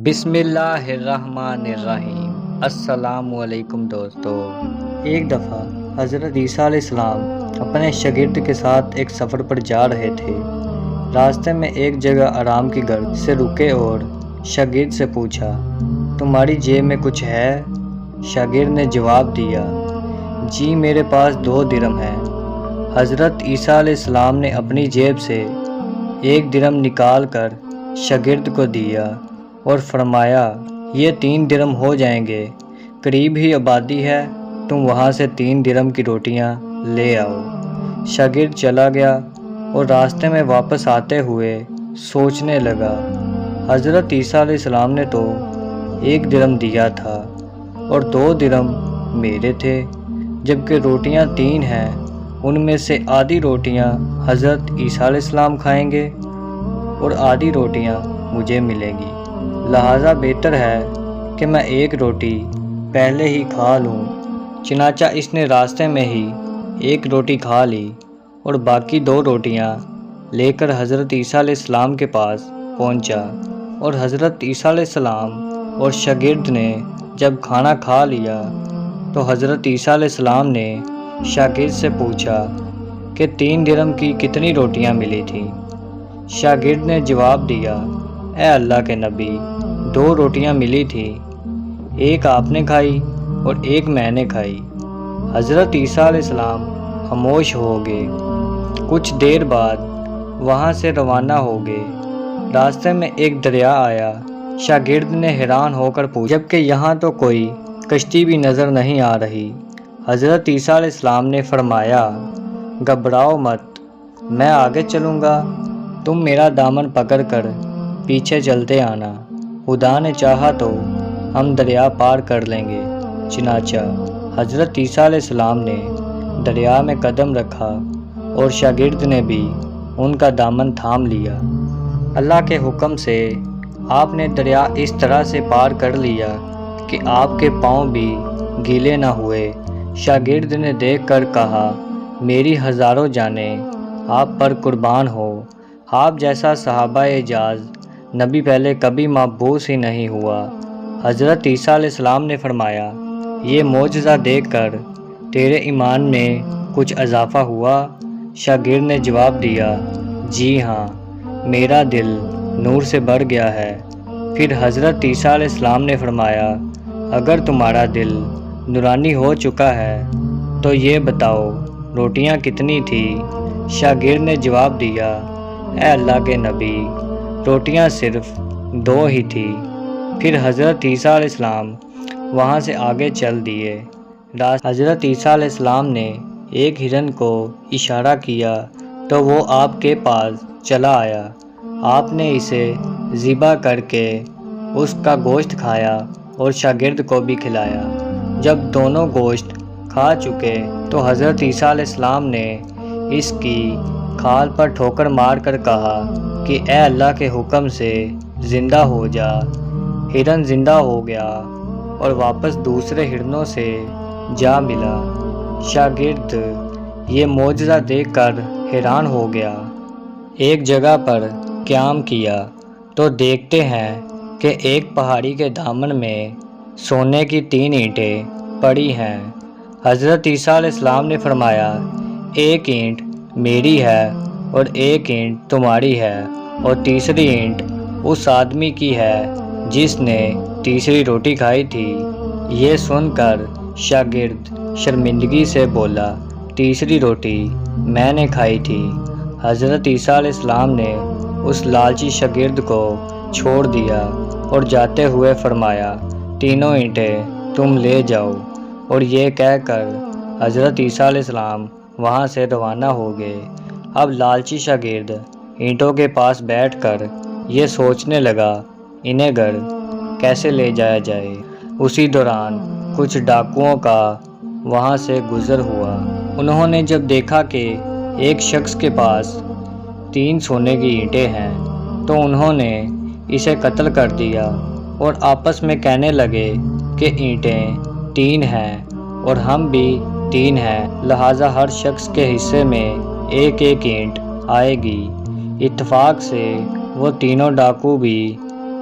بسم اللہ الرحمن الرحیم۔ السلام علیکم دوستو۔ ایک دفعہ حضرت عیسیٰ علیہ السلام اپنے شاگرد کے ساتھ ایک سفر پر جا رہے تھے۔ راستے میں ایک جگہ آرام کی گرد سے رکے اور شاگرد سے پوچھا، تمہاری جیب میں کچھ ہے؟ شاگرد نے جواب دیا، جی میرے پاس 2 درہم ہیں۔ حضرت عیسیٰ علیہ السلام نے اپنی جیب سے 1 درہم نکال کر شاگرد کو دیا اور فرمایا، یہ 3 درہم ہو جائیں گے، قریب ہی آبادی ہے، تم وہاں سے 3 درہم کی روٹیاں لے آؤ۔ شاگرد چلا گیا اور راستے میں واپس آتے ہوئے سوچنے لگا، حضرت عیسیٰ علیہ السلام نے تو 1 درہم دیا تھا اور 2 درہم میرے تھے، جبکہ روٹیاں 3 ہیں، ان میں سے آدھی روٹیاں حضرت عیسیٰ علیہ السلام کھائیں گے اور آدھی روٹیاں مجھے ملیں گی، لہٰذا بہتر ہے کہ میں 1 روٹی پہلے ہی کھا لوں۔ چنانچہ اس نے راستے میں ہی 1 روٹی کھا لی اور باقی 2 روٹیاں لے کر حضرت عیسیٰ علیہ السلام کے پاس پہنچا، اور حضرت عیسیٰ علیہ السلام اور شاگرد نے جب کھانا کھا لیا تو حضرت عیسیٰ علیہ السلام نے شاگرد سے پوچھا کہ 3 درہم کی کتنی روٹیاں ملی تھیں؟ شاگرد نے جواب دیا، اے اللہ کے نبی، 2 روٹیاں ملی تھیں، 1 آپ نے کھائی اور 1 میں نے کھائی۔ حضرت عیسیٰ علیہ السلام خاموش ہو گئے۔ کچھ دیر بعد وہاں سے روانہ ہو گئے۔ راستے میں ایک دریا آیا۔ شاگرد نے حیران ہو کر پوچھا، جبکہ یہاں تو کوئی کشتی بھی نظر نہیں آ رہی۔ حضرت عیسیٰ علیہ السلام نے فرمایا، گھبراؤ مت، میں آگے چلوں گا، تم میرا دامن پکڑ کر پیچھے چلتے آنا، خدا نے چاہا تو ہم دریا پار کر لیں گے۔ چنانچہ حضرت عیسیٰ علیہ السلام نے دریا میں قدم رکھا اور شاگرد نے بھی ان کا دامن تھام لیا۔ اللہ کے حکم سے آپ نے دریا اس طرح سے پار کر لیا کہ آپ کے پاؤں بھی گیلے نہ ہوئے۔ شاگرد نے دیکھ کر کہا، میری ہزاروں جانیں آپ پر قربان ہو، آپ جیسا صحابہ اعجاز نبی پہلے کبھی مبعوث ہی نہیں ہوا۔ حضرت عیسیٰ علیہ السلام نے فرمایا، یہ معجزہ دیکھ کر تیرے ایمان میں کچھ اضافہ ہوا؟ شاگرد نے جواب دیا، جی ہاں، میرا دل نور سے بھر گیا ہے۔ پھر حضرت عیسیٰ علیہ السلام نے فرمایا، اگر تمہارا دل نورانی ہو چکا ہے تو یہ بتاؤ روٹیاں کتنی تھی؟ شاگرد نے جواب دیا، اے اللہ کے نبی، روٹیاں صرف 2 ہی تھی۔ پھر حضرت عیسیٰ علیہ السلام وہاں سے آگے چل دیے۔ حضرت عیسیٰ علیہ السلام نے ایک ہرن کو اشارہ کیا تو وہ آپ کے پاس چلا آیا۔ آپ نے اسے ذبح کر کے اس کا گوشت کھایا اور شاگرد کو بھی کھلایا۔ جب دونوں گوشت کھا چکے تو حضرت عیسیٰ علیہ السلام نے اس کی کھال پر ٹھوکر مار کر کہا کہ اے اللہ کے حکم سے زندہ ہو جا۔ ہرن زندہ ہو گیا اور واپس دوسرے ہرنوں سے جا ملا۔ شاگرد یہ معجزہ دیکھ کر حیران ہو گیا۔ ایک جگہ پر قیام کیا تو دیکھتے ہیں کہ ایک پہاڑی کے دامن میں سونے کی 3 اینٹیں پڑی ہیں۔ حضرت عیسیٰ علیہ السلام نے فرمایا، 1 اینٹ میری ہے اور 1 اینٹ تمہاری ہے اور تیسری اینٹ اس آدمی کی ہے جس نے تیسری روٹی کھائی تھی۔ یہ سن کر شاگرد شرمندگی سے بولا، تیسری روٹی میں نے کھائی تھی۔ حضرت عیسیٰ علیہ السلام نے اس لالچی شاگرد کو چھوڑ دیا اور جاتے ہوئے فرمایا، 3 اینٹیں تم لے جاؤ، اور یہ کہہ کر حضرت عیسیٰ علیہ السلام وہاں سے روانہ ہو گئے۔ اب لالچی شاگرد اینٹوں کے پاس بیٹھ کر یہ سوچنے لگا، انہیں گھر کیسے لے جایا جائے۔ اسی دوران کچھ ڈاکوؤں کا وہاں سے گزر ہوا۔ انہوں نے جب دیکھا کہ ایک شخص کے پاس 3 سونے کی اینٹیں ہیں تو انہوں نے اسے قتل کر دیا اور آپس میں کہنے لگے کہ اینٹیں 3 ہیں اور ہم بھی 3 ہیں، لہٰذا ہر شخص کے حصے میں 1 اینٹ آئے گی۔ اتفاق سے وہ تینوں ڈاکو بھی